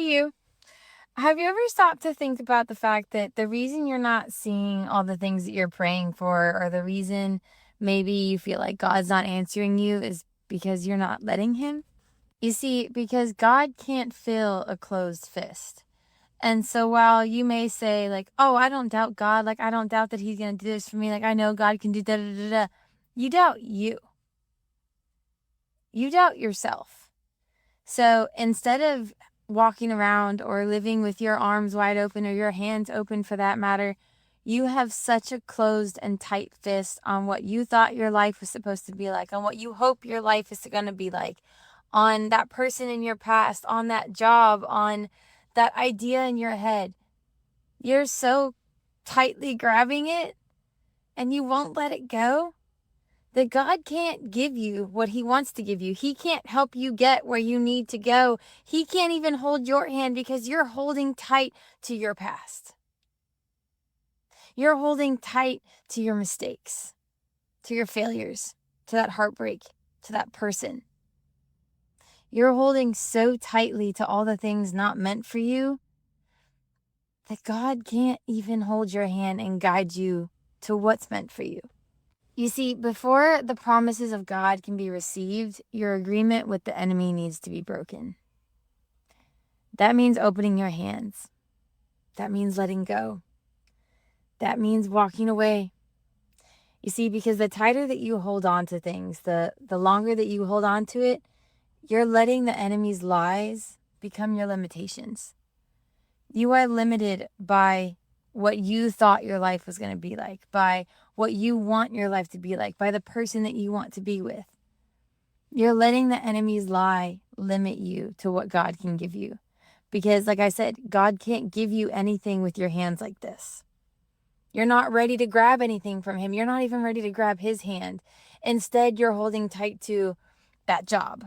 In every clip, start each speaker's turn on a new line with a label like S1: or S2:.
S1: you. Have you ever stopped to think about the fact that the reason you're not seeing all the things that you're praying for, or the reason maybe you feel like God's not answering you, is because you're not letting Him? You see, because God can't fill a closed fist. And so while you may say, like, oh, I don't doubt God, like, I don't doubt that He's going to do this for me, like, I know God can do da da da da, you doubt you. You doubt yourself. So instead of walking around or living with your arms wide open, or your hands open for that matter, you have such a closed and tight fist on what you thought your life was supposed to be like, on what you hope your life is going to be like, on that person in your past, on that job, on that idea in your head. You're so tightly grabbing it and you won't let it go, that God can't give you what He wants to give you. He can't help you get where you need to go. He can't even hold your hand because you're holding tight to your past. You're holding tight to your mistakes, to your failures, to that heartbreak, to that person. You're holding so tightly to all the things not meant for you that God can't even hold your hand and guide you to what's meant for you. You see, before the promises of God can be received, your agreement with the enemy needs to be broken. That means opening your hands. That means letting go. That means walking away. You see, because the tighter that you hold on to things, the longer that you hold on to it, you're letting the enemy's lies become your limitations. You are limited by what you thought your life was going to be like, by what you want your life to be like, by the person that you want to be with. You're letting the enemy's lie limit you to what God can give you. Because like I said, God can't give you anything with your hands like this. You're not ready to grab anything from Him. You're not even ready to grab His hand. Instead, you're holding tight to that job,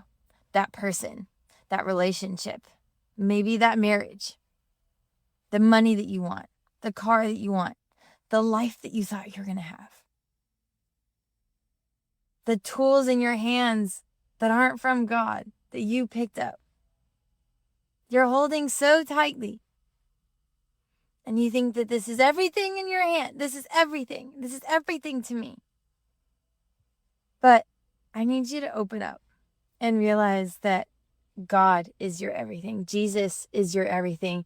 S1: that person, that relationship, maybe that marriage, the money that you want, the car that you want, the life that you thought you were going to have, the tools in your hands that aren't from God that you picked up. You're holding so tightly. And you think that this is everything in your hand. This is everything. This is everything to me. But I need you to open up and realize that God is your everything. Jesus is your everything.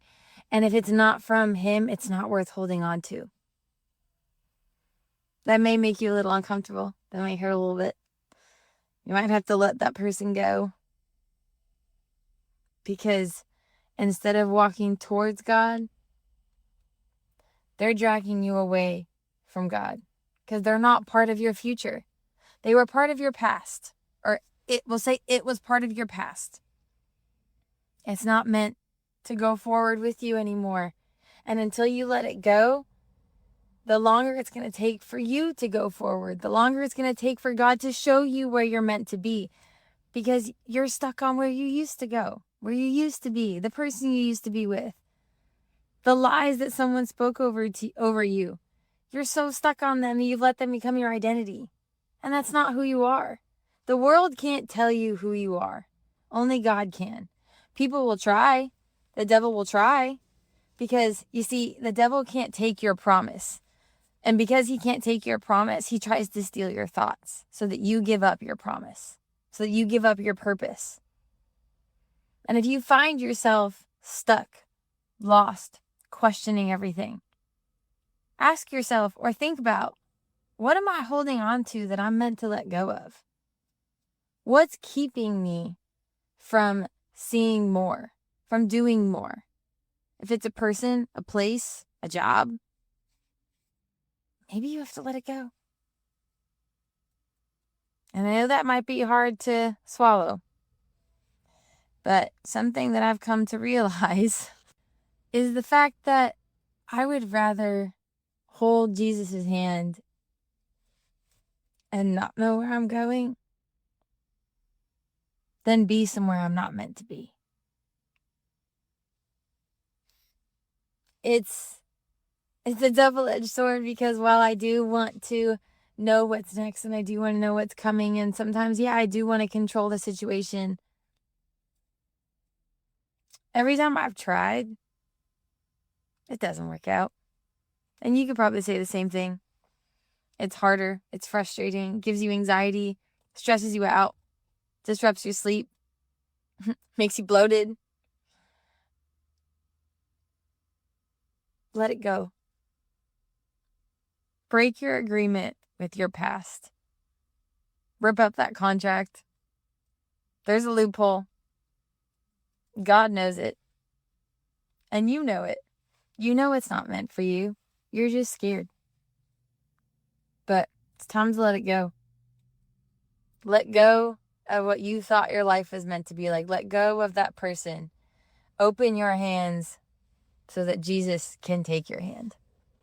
S1: And if it's not from Him, it's not worth holding on to. That may make you a little uncomfortable. That might hurt a little bit. You might have to let that person go. Because instead of walking towards God, they're dragging you away from God. Because they're not part of your future. They were part of your past. Or we'll say it was part of your past. It's not meant to go forward with you anymore. And until you let it go, the longer it's going to take for you to go forward, the longer it's going to take for God to show you where you're meant to be. Because you're stuck on where you used to go, where you used to be, the person you used to be with, the lies that someone spoke over you. You're so stuck on them, you've let them become your identity. And that's not who you are. The world can't tell you who you are. Only God can. People will try. The devil will try. Because, you see, the devil can't take your promise. And because he can't take your promise, he tries to steal your thoughts so that you give up your promise, so that you give up your purpose. And if you find yourself stuck, lost, questioning everything, ask yourself or think about, what am I holding on to that I'm meant to let go of? What's keeping me from seeing more, from doing more? If it's a person, a place, a job, maybe you have to let it go. And I know that might be hard to swallow. But something that I've come to realize is the fact that I would rather hold Jesus' hand and not know where I'm going than be somewhere I'm not meant to be. It's a double-edged sword, because while I do want to know what's next and I do want to know what's coming, and sometimes, I do want to control the situation, Every time I've tried, it doesn't work out. And you could probably say the same thing. It's harder. It's frustrating. Gives you anxiety. Stresses you out. Disrupts your sleep. Makes you bloated. Let it go. Break your agreement with your past. Rip up that contract. There's a loophole. God knows it. And you know it. You know it's not meant for you. You're just scared. But it's time to let it go. Let go of what you thought your life was meant to be like. Let go of that person. Open your hands so that Jesus can take your hand.